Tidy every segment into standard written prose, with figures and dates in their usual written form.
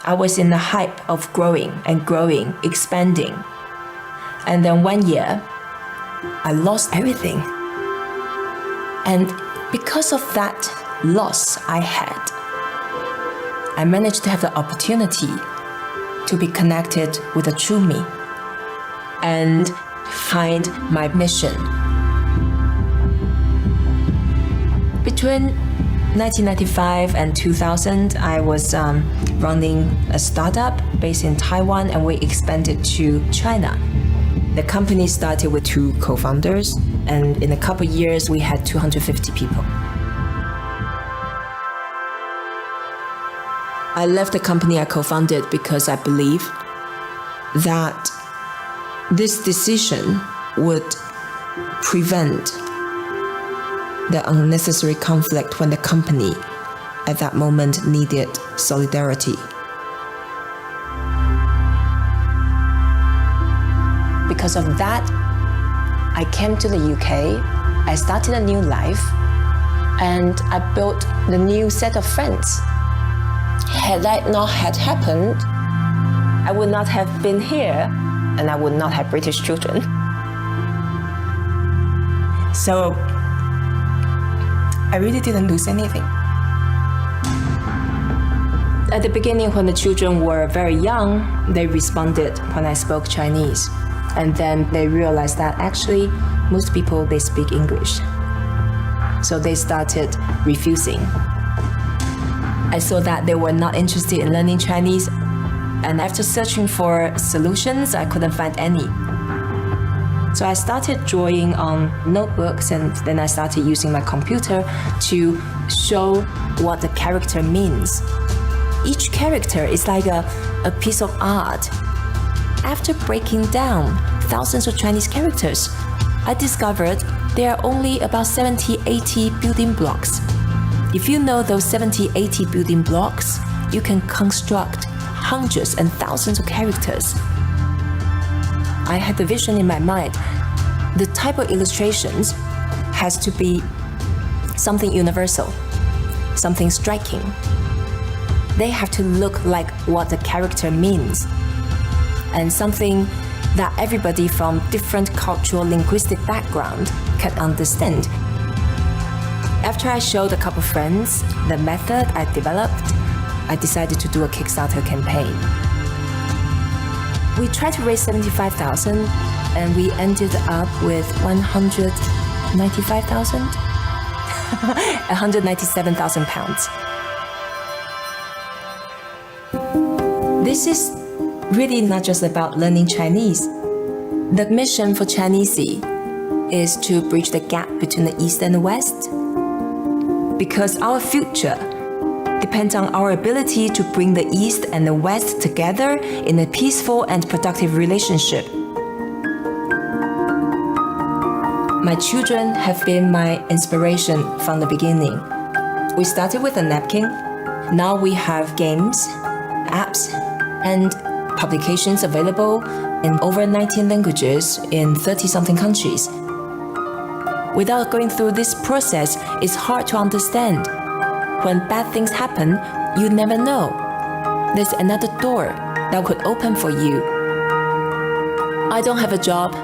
I was in the hype of growing, expanding. And then one year, I lost everything. And because of that loss I had, I managed to have the opportunity to be connected with the true me and find my mission. Between 1995 and 2000, I was running a startup based in Taiwan, and we expanded to China. The company started with 2 co-founders, and in a couple of years, we had 250 people. I left the company I co-founded because I believe that this decision would prevent the unnecessary conflict when the company at that moment needed solidarity. Because of that, I came to the UK, I started a new life, and I built the new set of friends. Had that not had happened, I would not have been here, and I would not have British children. So, I really didn't lose anything. At the beginning, when the children were very young, they responded when I spoke Chinese. And then they realized that actually, most people, they speak English. So they started refusing. I saw that they were not interested in learning Chinese, and after searching for solutions, I couldn't find any. So I started drawing on notebooks, and then I started using my computer to show what the character means. Each character is like a piece of art. After breaking down thousands of Chinese characters, I discovered there are only about 70-80 building blocks. If you know those 70-80 building blocks, you can construct hundreds and thousands of characters. I had the vision in my mind. The type of illustrations has to be something universal, something striking. They have to look like what the character means, and something that everybody from different cultural, linguistic background can understand. After I showed a couple friends the method I developed, I decided to do a Kickstarter campaign. We tried to raise 75,000, and we ended up with 195,000, 197,000 pounds. This is really not just about learning Chinese. The mission for Chinesey is to bridge the gap between the East and the West, because our future depends on our ability to bring the East and the West together in a peaceful and productive relationship. My children have been my inspiration from the beginning. We started with a napkin. Now we have games, apps, and publications available in over 19 languages in 30-something countries. Without going through this process, it's hard to understand. When bad things happen, you never know. There's another door that could open for you. I don't have a job.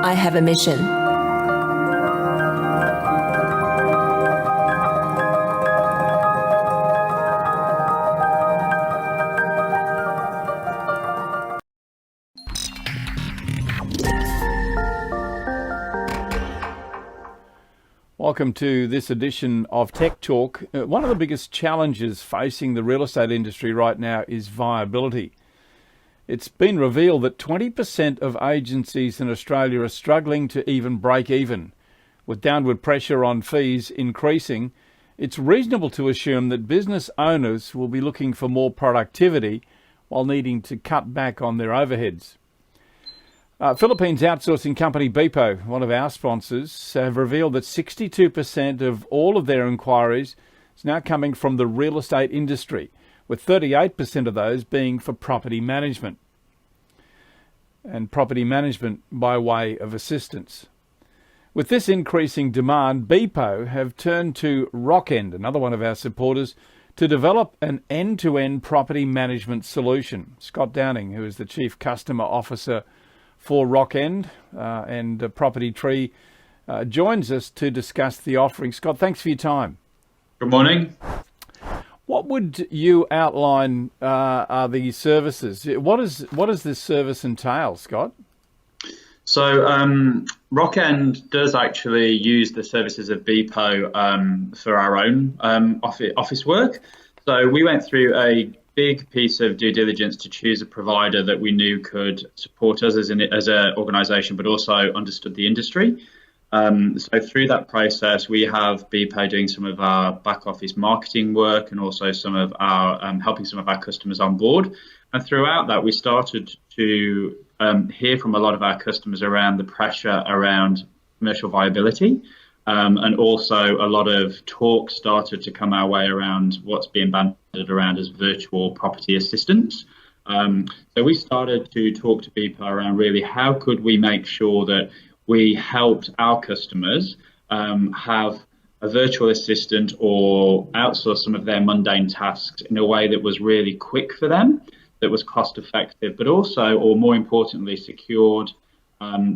I have a mission. Welcome to this edition of Tech Talk. One of the biggest challenges facing the real estate industry right now is viability. It's been revealed that 20% of agencies in Australia are struggling to even break even. With downward pressure on fees increasing, it's reasonable to assume that business owners will be looking for more productivity while needing to cut back on their overheads. Philippines outsourcing company Beepo, one of our sponsors, have revealed that 62% of all of their inquiries is now coming from the real estate industry, with 38% of those being for property management. And property management by way of assistance. With this increasing demand, Beepo have turned to Rockend, another one of our supporters, to develop an end-to-end property management solution. Scott Downing, who is the Chief Customer Officer for Rockend and Property Tree, joins us to discuss the offering. Scott, thanks for your time. Good morning. What would you outline are the services? What does this service entail, Scott? So Rockend does actually use the services of Beepo for our own office work. So we went through a big piece of due diligence to choose a provider that we knew could support us as an organisation, but also understood the industry. So through that process, we have Beepo doing some of our back office marketing work and also some of our helping some of our customers on board. And throughout that, we started to hear from a lot of our customers around the pressure around commercial viability. And also a lot of talk started to come our way around what's being banded around as virtual property assistants. So we started to talk to Beepo around really how could we make sure that we helped our customers have a virtual assistant or outsource some of their mundane tasks in a way that was really quick for them, that was cost effective, but also, or more importantly, secured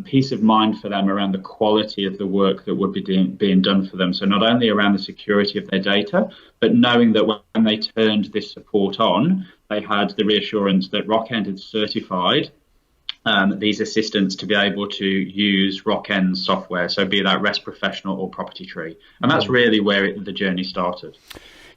peace of mind for them around the quality of the work that would be being done for them. So not only around the security of their data, but knowing that when they turned this support on, they had the reassurance that Rockend had certified these assistants to be able to use Rockend software, so be that Rest Professional or Property Tree. And that's really where the journey started.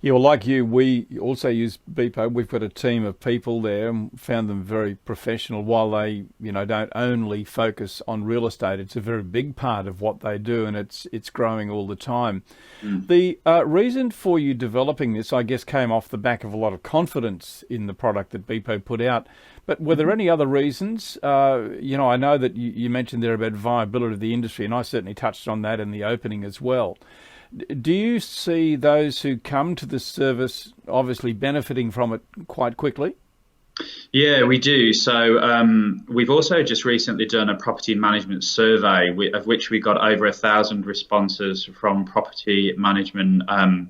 Yeah, well, like you, we also use Beepo. We've got a team of people there and found them very professional. While they, don't only focus on real estate, it's a very big part of what they do, and it's growing all the time. The reason for you developing this, I guess, came off the back of a lot of confidence in the product that Beepo put out. But were there any other reasons? I know that you mentioned there about viability of the industry, and I certainly touched on that in the opening as well. Do you see those who come to this service obviously benefiting from it quite quickly? Yeah, we do. So we've also just recently done a property management survey of which we got over 1,000 responses from property management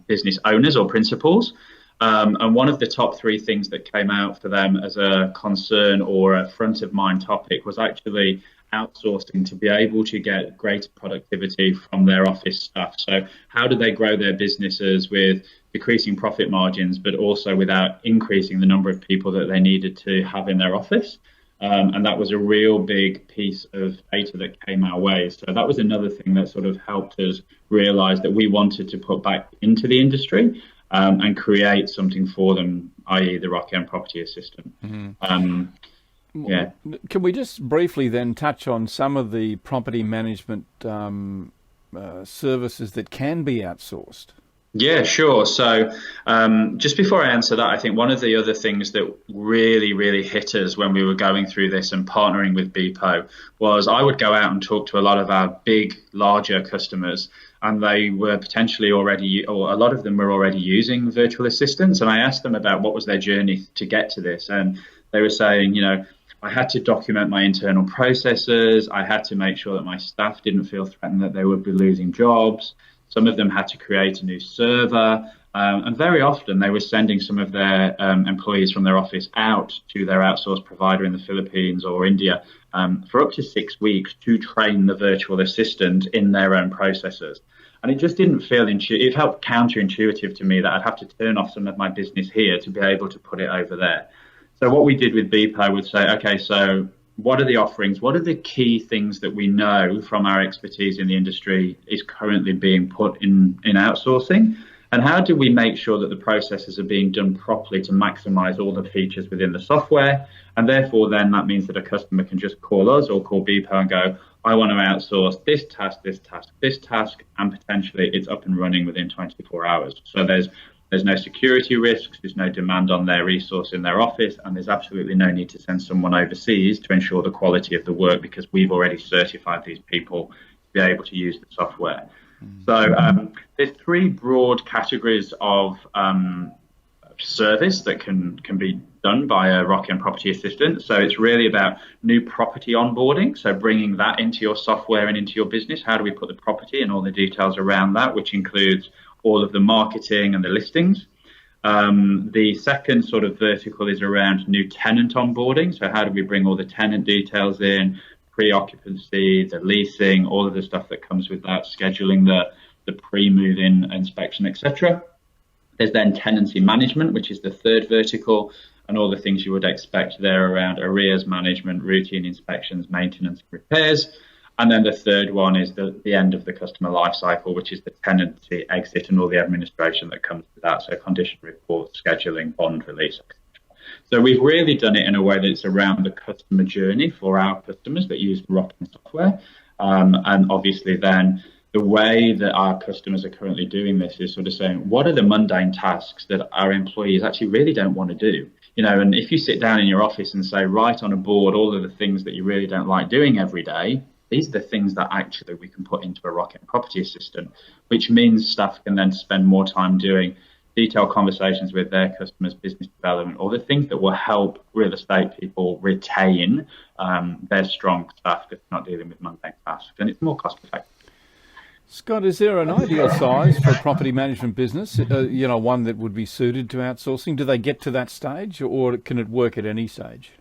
business owners or principals. And one of the top three things that came out for them as a concern or a front of mind topic was actually outsourcing to be able to get greater productivity from their office staff. So how do they grow their businesses with decreasing profit margins, but also without increasing the number of people that they needed to have in their office? And that was a real big piece of data that came our way. So that was another thing that sort of helped us realize that we wanted to put back into the industry and create something for them, i.e. the Rockend Property Assistant. Yeah. Can we just briefly then touch on some of the property management services that can be outsourced? Yeah, sure. So just before I answer that, I think one of the other things that really, really hit us when we were going through this and partnering with Beepo was I would go out and talk to a lot of our big, larger customers, and they were potentially already, or a lot of them were already using virtual assistants. And I asked them about what was their journey to get to this. And they were saying, I had to document my internal processes. I had to make sure that my staff didn't feel threatened that they would be losing jobs. Some of them had to create a new server. And very often they were sending some of their employees from their office out to their outsourced provider in the Philippines or India for up to 6 weeks to train the virtual assistant in their own processes. And it just didn't feel it felt counterintuitive to me that I'd have to turn off some of my business here to be able to put it over there. So what we did with Beepo would say, okay, so what are the offerings? What are the key things that we know from our expertise in the industry is currently being put in outsourcing? And how do we make sure that the processes are being done properly to maximize all the features within the software? And therefore, then that means that a customer can just call us or call Beepo and go, I want to outsource this task, this task, this task, and potentially it's up and running within 24 hours. So there's no security risks, there's no demand on their resource in their office, and there's absolutely no need to send someone overseas to ensure the quality of the work because we've already certified these people to be able to use the software. So there's three broad categories of service that can be done by a Rockend Property Assistant. So it's really about new property onboarding, so bringing that into your software and into your business. How do we put the property and all the details around that, which includes all of the marketing and the listings. The second sort of vertical is around new tenant onboarding. So how do we bring all the tenant details in, pre-occupancy, the leasing, all of the stuff that comes with that, scheduling the pre-move-in inspection, etc. There's then tenancy management, which is the third vertical, and all the things you would expect there around arrears management, routine inspections, maintenance, repairs. And then the third one is the end of the customer life cycle, which is the tenancy exit and all the administration that comes with that. So condition reports, scheduling, bond release, etc. So we've really done it in a way that's around the customer journey for our customers that use the Rockend software. And obviously then the way that our customers are currently doing this is sort of saying, what are the mundane tasks that our employees actually really don't want to do? You know, and if you sit down in your office and say, write on a board all of the things that you really don't like doing every day, these are the things that actually we can put into a Rockend property assistant, which means staff can then spend more time doing detailed conversations with their customers, business development, all the things that will help real estate people retain their strong staff that's not dealing with mundane tasks. And it's more cost effective. Scott, is there an ideal size for a property management business, one that would be suited to outsourcing? Do they get to that stage, or can it work at any stage?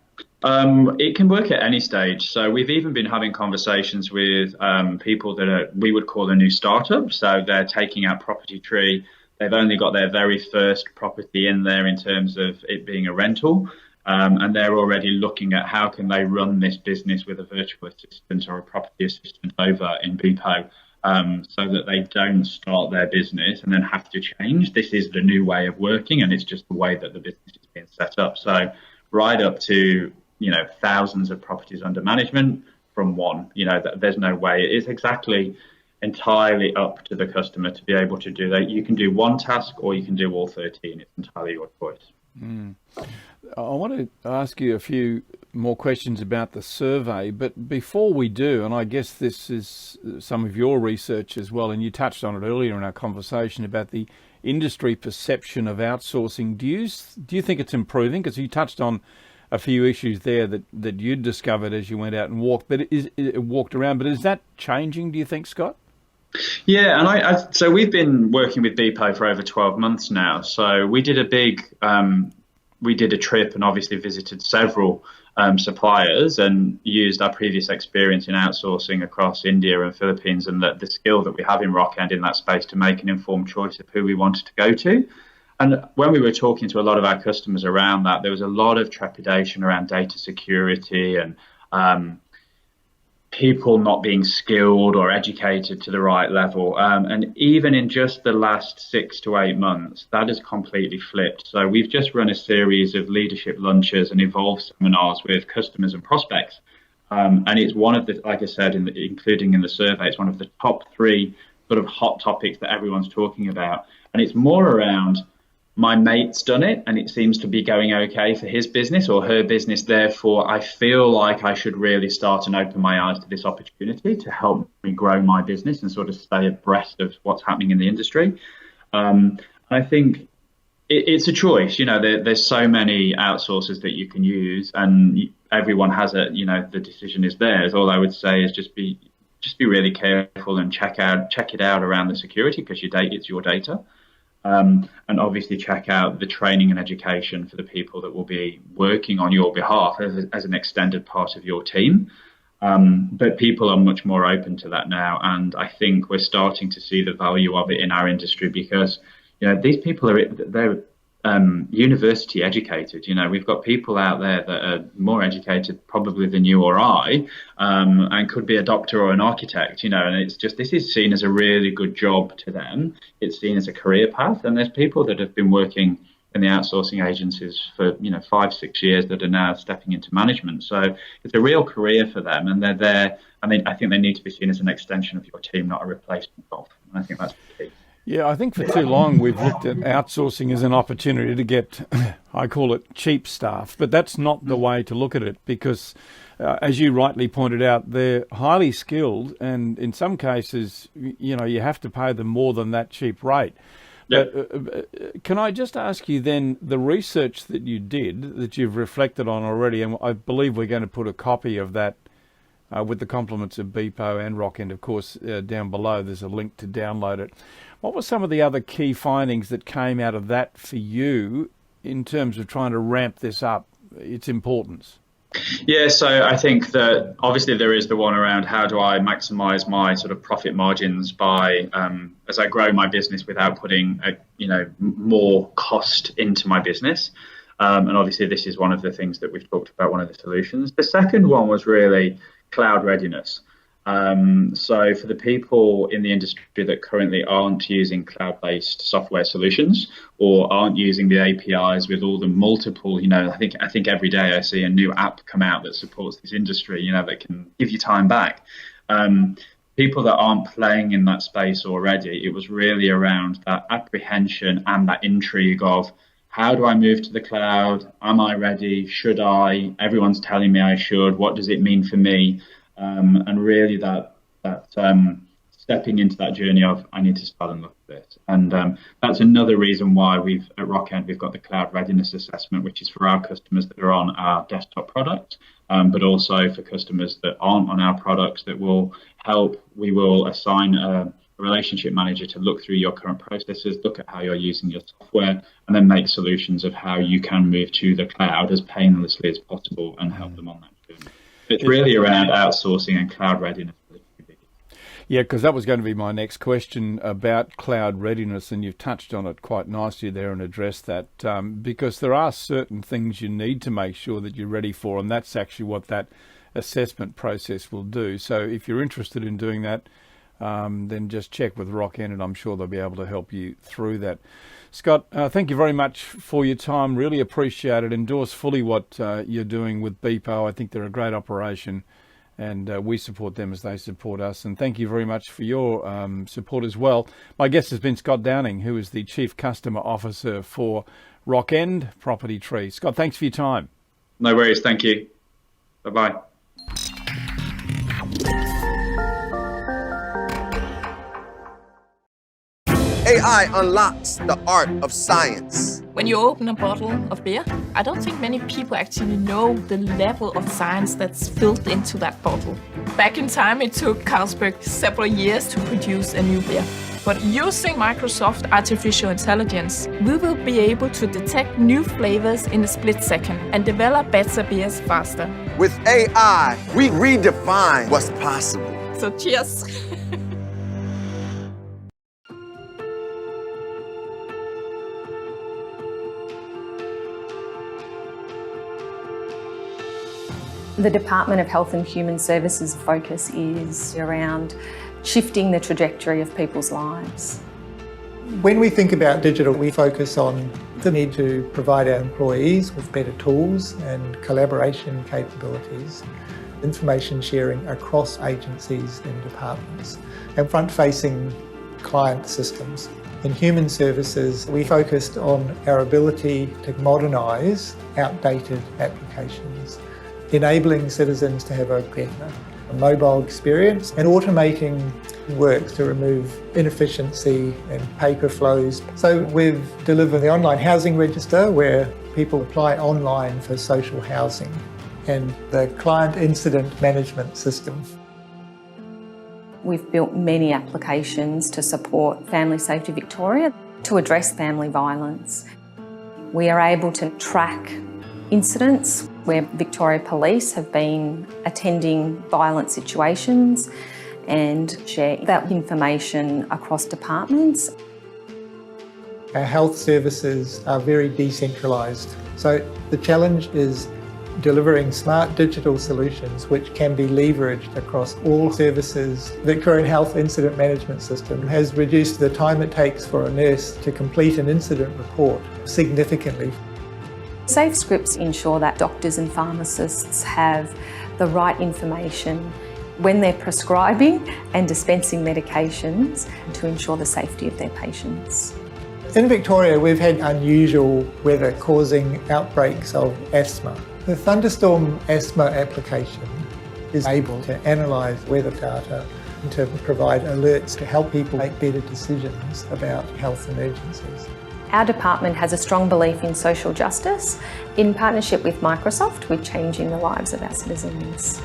It can work at any stage. So we've even been having conversations with people that we would call a new startup. So they're taking out Property Tree. They've only got their very first property in there in terms of it being a rental. And they're already looking at how can they run this business with a virtual assistant or a property assistant over in Beepo. So that they don't start their business and then have to change. This is the new way of working, and it's just the way that the business is being set up. So right up to, thousands of properties under management from one, there's no way. It is exactly entirely up to the customer to be able to do that. You can do one task or you can do all 13. It's entirely your choice. I want to ask you a few more questions about the survey, but before we do, and I guess this is some of your research as well, and you touched on it earlier in our conversation about the industry perception of outsourcing. Do you think it's improving? Because you touched on a few issues there that you'd discovered as you went out and walked around. But is that changing, do you think, Scott? Yeah, and so we've been working with Beepo for over 12 months now. So we did a trip and obviously visited several suppliers and used our previous experience in outsourcing across India and Philippines and the skill that we have in Rockend in that space to make an informed choice of who we wanted to go to. And when we were talking to a lot of our customers around that, there was a lot of trepidation around data security and people not being skilled or educated to the right level. And even in just the last 6 to 8 months, that has completely flipped. So we've just run a series of leadership lunches and Evolve seminars with customers and prospects. And it's one of the, like I said, including in the survey, it's one of the top 3 sort of hot topics that everyone's talking about. And it's more around, my mate's done it and it seems to be going okay for his business or her business. Therefore, I feel like I should really start and open my eyes to this opportunity to help me grow my business and sort of stay abreast of what's happening in the industry. I think it's a choice. There's so many outsourcers that you can use and everyone has the decision is theirs. All I would say is just be really careful and check it out around the security because it's your data. And obviously check out the training and education for the people that will be working on your behalf as an extended part of your team. But people are much more open to that now. And I think we're starting to see the value of it in our industry because, these people they're university educated. We've got people out there that are more educated probably than you or I, and could be a doctor or an architect, and it's just, this is seen as a really good job to them. It's seen as a career path. And there's people that have been working in the outsourcing agencies for, 5-6 years that are now stepping into management. So it's a real career for them and they're there. I think they need to be seen as an extension of your team, not a replacement of. And I think that's the key. Yeah, I think for too long we've looked at outsourcing as an opportunity to get, I call it cheap staff, but that's not the way to look at it because, as you rightly pointed out, they're highly skilled and in some cases, you have to pay them more than that cheap rate. Yep. But can I just ask you then, the research that you did, that you've reflected on already, and I believe we're going to put a copy of that with the compliments of Beepo and Rockend, of course, down below. There's a link to download it. What were some of the other key findings that came out of that for you in terms of trying to ramp this up, its importance? Yeah, so I think that obviously there is the one around how do I maximize my sort of profit margins by as I grow my business without putting more cost into my business. And obviously this is one of the things that we've talked about, one of the solutions. The second one was really cloud readiness. So for the people in the industry that currently aren't using cloud-based software solutions or aren't using the APIs with all the multiple, I think every day I see a new app come out that supports this industry, that can give you time back. People that aren't playing in that space already, it was really around that apprehension and that intrigue of, how do I move to the cloud? Am I ready? Should I? Everyone's telling me I should. What does it mean for me? And really that stepping into that journey of, I need to start and look at this. And that's another reason why at Rockend, we've got the cloud readiness assessment, which is for our customers that are on our desktop product, but also for customers that aren't on our products that will help. We will assign a relationship manager to look through your current processes, look at how you're using your software, and then make solutions of how you can move to the cloud as painlessly as possible and help them on that journey. It's really around outsourcing and cloud readiness. Yeah, because that was going to be my next question about cloud readiness, and you've touched on it quite nicely there and addressed that, because there are certain things you need to make sure that you're ready for, and that's actually what that assessment process will do. So if you're interested in doing that, then just check with Rockend, and I'm sure they'll be able to help you through that. Scott, thank you very much for your time. Really appreciate it. Endorse fully what you're doing with Beepo. I think they're a great operation, and we support them as they support us. And thank you very much for your support as well. My guest has been Scott Downing, who is the Chief Customer Officer for Rockend Property Tree. Scott, thanks for your time. No worries. Thank you. Bye-bye. AI unlocks the art of science. When you open a bottle of beer, I don't think many people actually know the level of science that's filled into that bottle. Back in time, it took Carlsberg several years to produce a new beer. But using Microsoft artificial intelligence, we will be able to detect new flavors in a split second and develop better beers faster. With AI, we redefine what's possible. So cheers! The Department of Health and Human Services focus is around shifting the trajectory of people's lives. When we think about digital, we focus on the need to provide our employees with better tools and collaboration capabilities, information sharing across agencies and departments, and front-facing client systems. In human services, we focused on our ability to modernise outdated applications, enabling citizens to have a better mobile experience and automating work to remove inefficiency and paper flows. So we've delivered the online housing register where people apply online for social housing and the client incident management system. We've built many applications to support Family Safety Victoria to address family violence. We are able to track incidents where Victoria Police have been attending violent situations and share that information across departments. Our health services are very decentralised, so the challenge is delivering smart digital solutions which can be leveraged across all services. The Victorian Health Incident Management System has reduced the time it takes for a nurse to complete an incident report significantly. Safe scripts ensure that doctors and pharmacists have the right information when they're prescribing and dispensing medications to ensure the safety of their patients. In Victoria, we've had unusual weather causing outbreaks of asthma. The thunderstorm asthma application is able to analyse weather data and to provide alerts to help people make better decisions about health emergencies. Our department has a strong belief in social justice. In partnership with Microsoft, we're changing the lives of our citizens.